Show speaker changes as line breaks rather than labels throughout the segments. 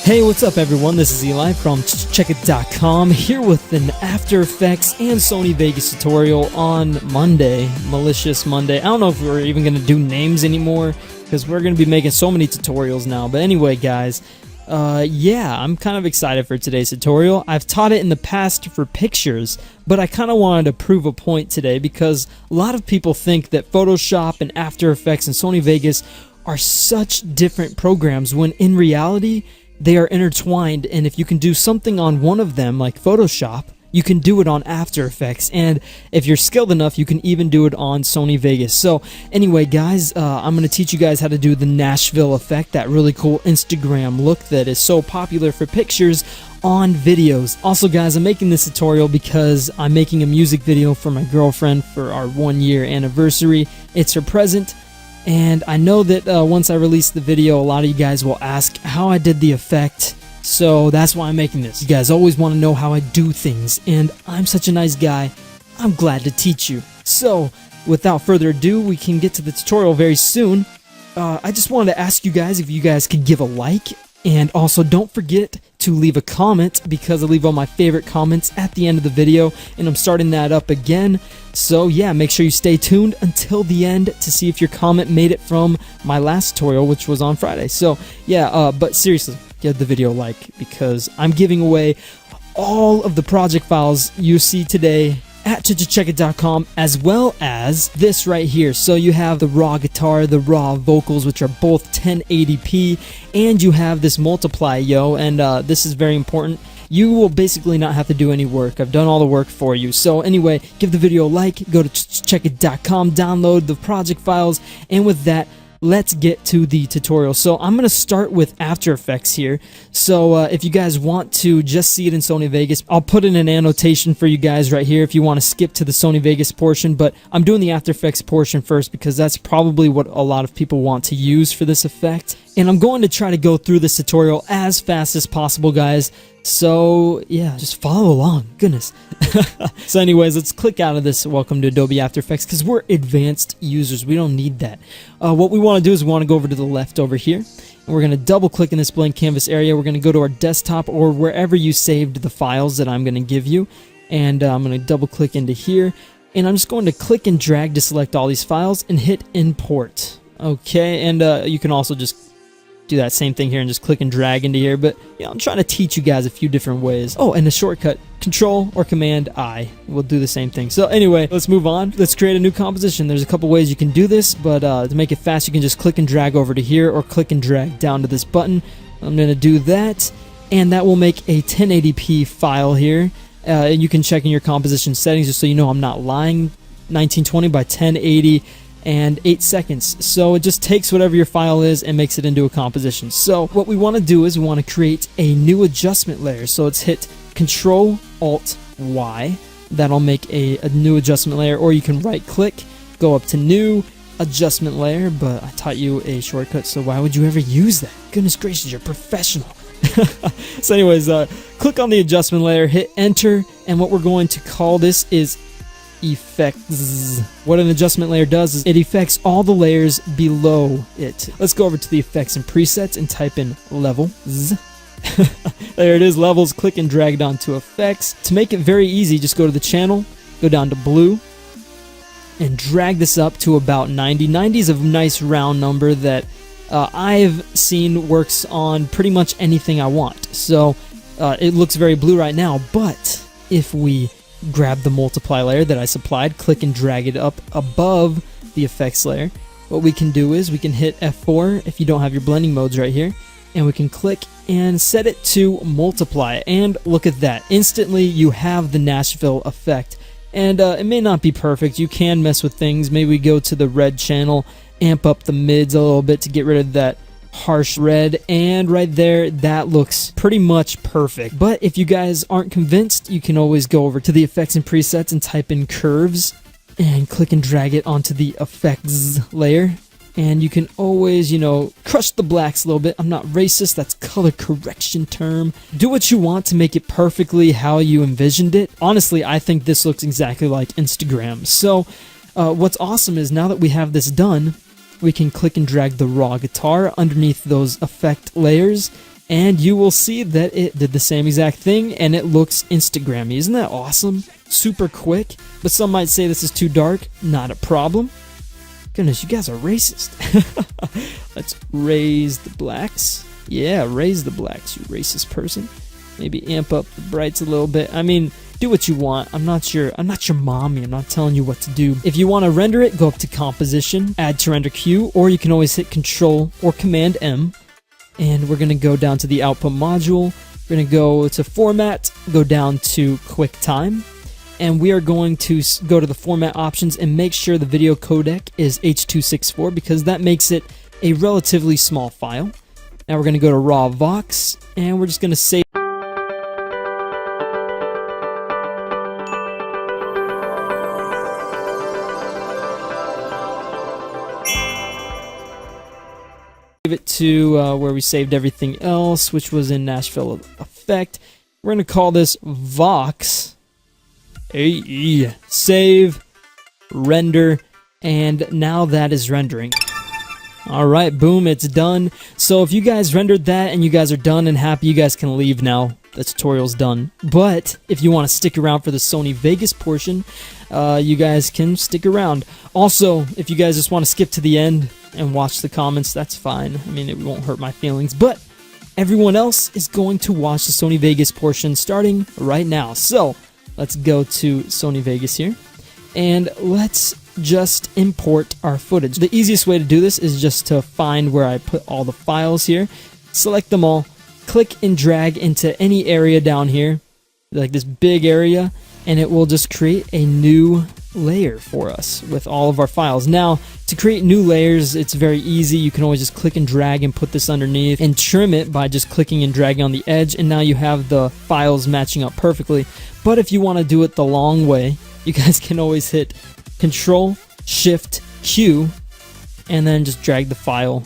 Hey, what's up everyone? This is Eli from checkit.com here with an After Effects and Sony Vegas tutorial on Monday, Malicious Monday. I don't know if we're even going to do names anymore because we're going to be making so many tutorials now. But anyway, guys, yeah, I'm kind of excited for today's tutorial. I've taught it in the past for pictures, but I kind of wanted to prove a point today because a lot of people think that Photoshop and After Effects and Sony Vegas are such different programs when in reality, they are intertwined, and if you can do something on one of them, like Photoshop, you can do it on After Effects, and if you're skilled enough, you can even do it on Sony Vegas. So anyway, guys, I'm going to teach you guys how to do the Nashville effect, that really cool Instagram look that is so popular for pictures on videos. Also, guys, I'm making this tutorial because I'm making a music video for my girlfriend for our 1-year anniversary. It's her present. And I know that once I release the video, a lot of you guys will ask how I did the effect, so that's why I'm making this. You guys always want to know how I do things, and I'm such a nice guy, I'm glad to teach you. So, without further ado, we can get to the tutorial very soon. I just wanted to ask you guys if you guys could give a like, and also don't forget to leave a comment because I leave all my favorite comments at the end of the video, and I'm starting that up again. So yeah, make sure you stay tuned until the end to see if your comment made it from my last tutorial, which was on Friday. So yeah, but seriously, give the video a like because I'm giving away all of the project files you see today at checkit.com, as well as this right here. So you have the raw guitar, the raw vocals, which are both 1080p, and you have this multiply, and this is very important. You will basically not have to do any work. I've done all the work for you. So anyway, give the video a like, go to checkit.com, download the project files, and with that, let's get to the tutorial. So I'm going to start with After Effects here. So if you guys want to just see it in Sony Vegas, I'll put in an annotation for you guys right here if you want to skip to the Sony Vegas portion, but I'm doing the After Effects portion first because that's probably what a lot of people want to use for this effect. And I'm going to try to go through this tutorial as fast as possible, guys. So yeah, just follow along. Goodness. So anyways, let's click out of this Welcome to Adobe After Effects because we're advanced users. We don't need that. What we want to do is we want to go over to the left over here. And we're going to double click in this blank canvas area. We're going to go to our desktop or wherever you saved the files that I'm going to give you. And I'm going to double click into here. And I'm just going to click and drag to select all these files and hit import. Okay, and you can also just do that same thing here and just click and drag into here, but you know, I'm trying to teach you guys a few different ways. Oh, and the shortcut, Control or Command I will do the same thing. So anyway, let's move on. Let's create a new composition. There's a couple ways you can do this, but to make it fast, you can just click and drag over to here or click and drag down to this button. I'm going to do that, and that will make a 1080p file here. And you can check in your composition settings just so you know I'm not lying. 1920 by 1080 and 8 seconds. So it just takes whatever your file is and makes it into a composition. So what we want to do is we want to create a new adjustment layer. So let's hit Control Alt Y. That'll make a new adjustment layer, or you can right click, go up to New Adjustment Layer, but I taught you a shortcut, so why would you ever use that? Goodness gracious, you're professional. So anyways, click on the adjustment layer, hit Enter, and what we're going to call this is Effects. What an adjustment layer does is it affects all the layers below it. Let's go over to the effects and presets and type in levels. There it is, levels. Click and drag it onto effects. To make it very easy, just go to the channel, go down to blue, and drag this up to about 90. 90 is a nice round number that I've seen works on pretty much anything I want. So it looks very blue right now, but if we grab the multiply layer that I supplied, click and drag it up above the effects layer, what we can do is we can hit F4 if you don't have your blending modes right here, and we can click and set it to multiply, and look at that. Instantly you have the Nashville effect, and it may not be perfect. You can mess with things. Maybe go to the red channel, amp up the mids a little bit to get rid of that harsh red, and right there, that looks pretty much perfect. But if you guys aren't convinced, you can always go over to the effects and presets and type in curves and click and drag it onto the effects layer, and you can always, you know, crush the blacks a little bit. I'm not racist, that's color correction term. Do what you want to make it perfectly how you envisioned it. Honestly, I think this looks exactly like Instagram. So what's awesome is now that we have this done, we can click and drag the raw guitar underneath those effect layers, and you will see that it did the same exact thing, and it looks Instagrammy. Isn't that awesome? Super quick, but some might say this is too dark. Not a problem. Goodness, you guys are racist. Let's raise the blacks. Yeah, raise the blacks, you racist person. Maybe amp up the brights a little bit. I mean, do what you want. I'm not your mommy. I'm not telling you what to do. If you want to render it, go up to Composition, Add to Render Queue, or you can always hit Control or Command M. And we're going to go down to the output module. We're going to go to Format, go down to QuickTime, and we are going to go to the Format options and make sure the video codec is H.264 because that makes it a relatively small file. Now we're going to go to Raw Vox, and we're just going to save it to where we saved everything else, which was in Nashville Effect. We're going to call this Vox. AE. Save, render, and now that is rendering. Alright, boom, it's done. So if you guys rendered that and you guys are done and happy, you guys can leave now. The tutorial's done. But if you want to stick around for the Sony Vegas portion, you guys can stick around. Also, if you guys just want to skip to the end and watch the comments, that's fine. I mean, it won't hurt my feelings. But everyone else is going to watch the Sony Vegas portion starting right now. So let's go to Sony Vegas here, and let's just import our footage. The easiest way to do this is just to find where I put all the files here, select them all, click and drag into any area down here, like this big area, and it will just create a new layer for us with all of our files. Now, to create new layers, it's very easy. You can always just click and drag and put this underneath and trim it by just clicking and dragging on the edge, and now you have the files matching up perfectly. But if you want to do it the long way, you guys can always hit Control Shift Q and then just drag the file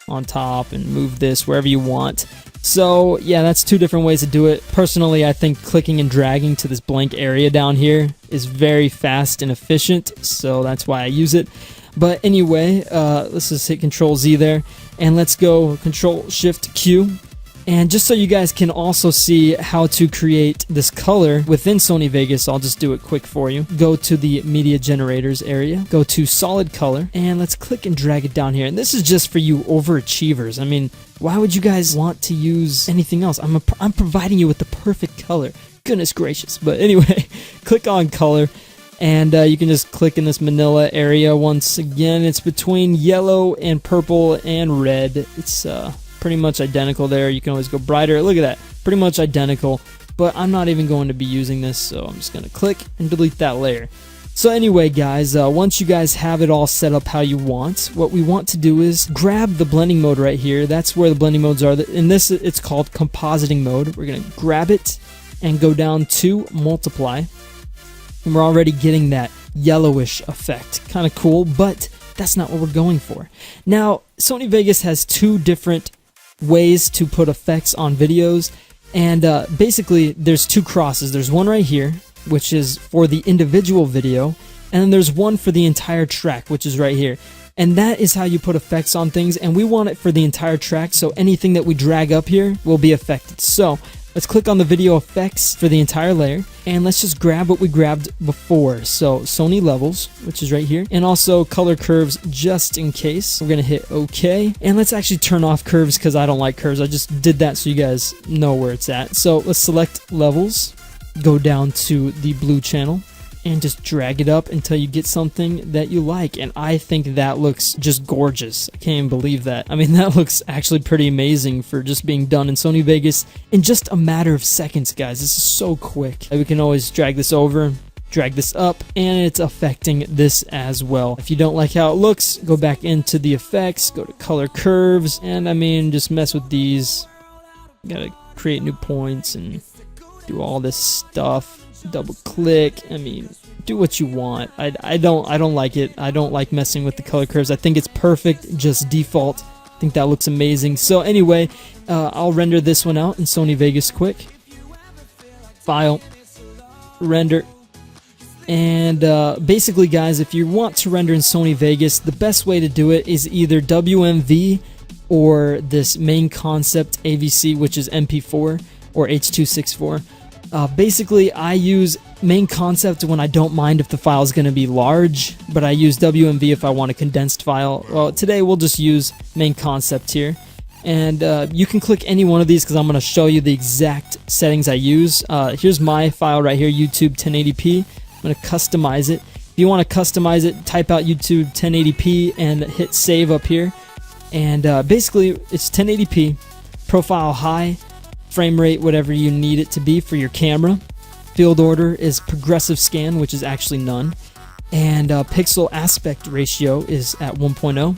on top and move this wherever you want. So yeah, that's two different ways to do it. Personally, I think clicking and dragging to this blank area down here is very fast and efficient, so that's why I use it. But anyway, let's just hit Control Z there, and let's go Control Shift Q. And just so you guys can also see how to create this color within Sony Vegas, I'll just do it quick for you. Go to the Media Generators area, go to Solid Color, and let's click and drag it down here. And this is just for you overachievers. I mean, why would you guys want to use anything else? I'm providing you with the perfect color. Goodness gracious. But anyway, click on Color, and you can just click in this manila area once again. It's between yellow and purple and red. It's pretty much identical there. You can always go brighter. Look at that. Pretty much identical. But I'm not even going to be using this, so I'm just going to click and delete that layer. So anyway, guys, once you guys have it all set up how you want, what we want to do is grab the blending mode right here. That's where the blending modes are. In this, it's called compositing mode. We're going to grab it and go down to multiply. And we're already getting that yellowish effect. Kind of cool, but that's not what we're going for. Now, Sony Vegas has two different ways to put effects on videos, and basically there's two crosses. There's one right here, which is for the individual video, and then there's one for the entire track, which is right here. And that is how you put effects on things, and we want it for the entire track, so anything that we drag up here will be affected. So let's click on the video effects for the entire layer, and let's just grab what we grabbed before. So Sony levels, which is right here, and also color curves just in case. We're gonna hit OK, and let's actually turn off curves because I don't like curves. I just did that so you guys know where it's at. So let's select levels, go down to the blue channel, and just drag it up until you get something that you like. And I think that looks just gorgeous. I can't even believe that. I mean, that looks actually pretty amazing for just being done in Sony Vegas in just a matter of seconds, guys. This is so quick. We can always drag this over, drag this up, and it's affecting this as well. If you don't like how it looks, go back into the effects, go to color curves, and I mean, just mess with these. You gotta create new points and do all this stuff. Double click. I mean, do what you want. I don't like it. I don't like messing with the color curves. I think it's perfect, just default. I think that looks amazing. So anyway, I'll render this one out in Sony Vegas quick. File, render, and basically, guys, if you want to render in Sony Vegas, the best way to do it is either WMV or this main concept AVC, which is MP4 or H.264. Basically, I use main concept when I don't mind if the file is going to be large, but I use WMV if I want a condensed file. Well, today we'll just use main concept here. And you can click any one of these because I'm going to show you the exact settings I use. Here's my file right here, YouTube 1080p. I'm going to customize it. If you want to customize it, type out YouTube 1080p and hit save up here. And basically, it's 1080p, profile high, frame rate whatever you need it to be for your camera. Field order is progressive scan, which is actually none. And pixel aspect ratio is at 1.0.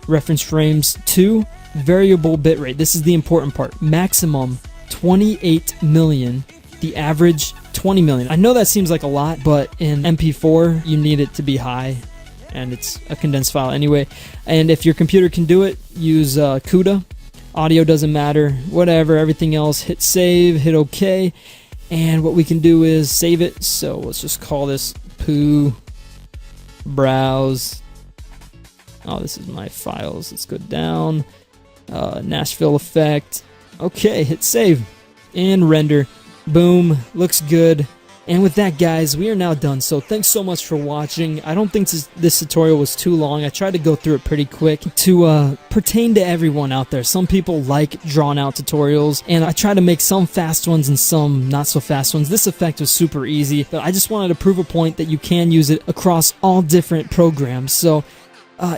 Reference frames 2. Variable bitrate. This is the important part. Maximum 28 million. The average 20 million. I know that seems like a lot, but in MP4 you need it to be high, and it's a condensed file anyway. And if your computer can do it, use CUDA. Audio doesn't matter, whatever, everything else. Hit save, hit OK, and what we can do is save it. So let's just call this poo browse. Oh, this is my files. Let's go down. Nashville effect. Okay, hit save and render. Boom, looks good. And with that, guys, we are now done. So thanks so much for watching. I don't think this tutorial was too long. I tried to go through it pretty quick to pertain to everyone out there. Some people like drawn out tutorials, and I try to make some fast ones and some not so fast ones. This effect was super easy, but I just wanted to prove a point that you can use it across all different programs. So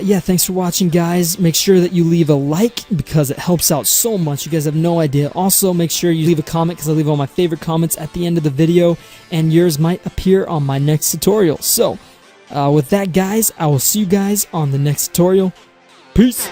yeah, thanks for watching, guys. Make sure that you leave a like because it helps out so much. You guys have no idea. Also, make sure you leave a comment because I leave all my favorite comments at the end of the video, and yours might appear on my next tutorial. So, with that, guys, I will see you guys on the next tutorial. Peace!